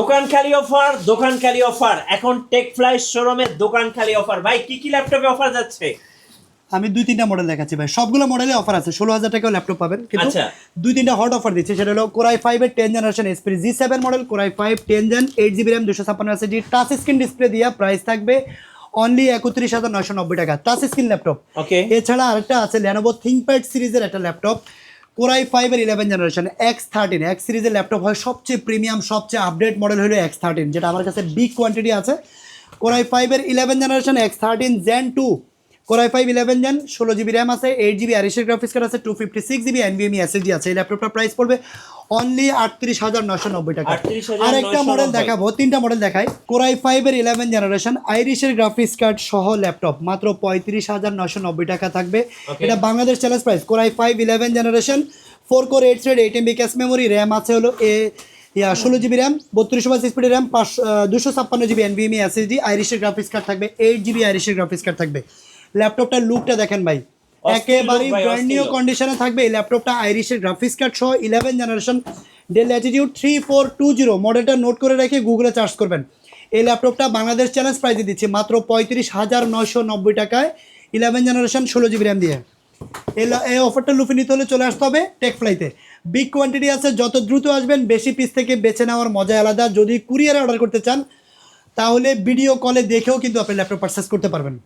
দোকান খালি অফার এখন টেক ফ্লাই শোরুমে দোকান খালি অফার। ভাই কি কি ল্যাপটপে অফার যাচ্ছে? আমি 2-3টা মডেল দেখাচ্ছি ভাই, সবগুলো মডেলে অফার আছে। 16,000 টাকাও ল্যাপটপ পাবেন, কিন্তু আচ্ছা। 2-3টা হট অফার দিচ্ছে। সেটা হলো কোরাই 5 এর 10 generation SP G7 model, core i 5 10 gen 8GB RAM 256 SSD touch screen display দিয়া প্রাইস থাকবে অনলি 31,990 টাকা, টাচ স্ক্রিন ল্যাপটপ। ওকে। এছাড়া আরেকটা আছে Lenovo ThinkPad সিরিজের একটা ল্যাপটপ, কোরাই 5 এর 11 জেনারেশন X13 X সিরিজের ল্যাপটপ হয়, সবচেয়ে প্রিমিয়াম সবচেয়ে আপডেট মডেল হলো X13, যেটা আমার কাছে বিগ কোয়ান্টিটি আছে। কোরাই 5 এর 11 generation X13 Gen 2, core i 5 11 gen 16GB RAM আছে, 8GB আরিশের গ্রাফিক্স কার্ড আছে, 256GB NVMe SSD আছে। এই ল্যাপটপটার প্রাইস পড়বে অনলি 38,990 টাকা। আর একটা মডেল দেখাবো, 3টা মডেল দেখাই। কোরাই 5 এর 11 জেনারেশন আইরিশের গ্রাফিক্স কার্ড সহ ল্যাপটপ মাত্র 35,990 টাকা থাকবে। এটা Bangladesh challenge price. Core i 5 11 generation 4 core 8 thread 8MB cache memory, RAM আছে হলো 16GB RAM 32 speed RAM 256GB NVMe SSD, আইরিশের গ্রাফিক্স কার্ড থাকবে, 8GB আইরিশের গ্রাফিক্স কার্ড থাকবে। ল্যাপটপটার লুকটা দেখেন ভাই, একেবারে ব্র্যান্ড নিউ কন্ডিশনে থাকবে এই ল্যাপটপটা। আইরিশের গ্রাফিক্স কার্ড সহ 11 জেনারেশন ডেল ল্যাটিটিউড 3420 মডেলটা নোট করে রেখে গুগলে সার্চ করবেন। এই ল্যাপটপটা বাংলাদেশ চ্যালেঞ্জ প্রাইসে দিচ্ছে মাত্র 35,990 টাকায় 11 জেনারেশন 16GB RAM দিয়ে। এই অফারটা লুফে নিতে হলে চলে আসতে হবে টেক ফ্লাইতে। বিগ কোয়ান্টিটি আছে, যত দ্রুত আসবেন বেশি পিস থেকে বেছে নেওয়ার মজা আলাদা। যদি কুরিয়ারে অর্ডার করতে চান তাহলে ভিডিও কলে দেখেও কিন্তু আপনি ল্যাপটপ পারচেস করতে পারবেন।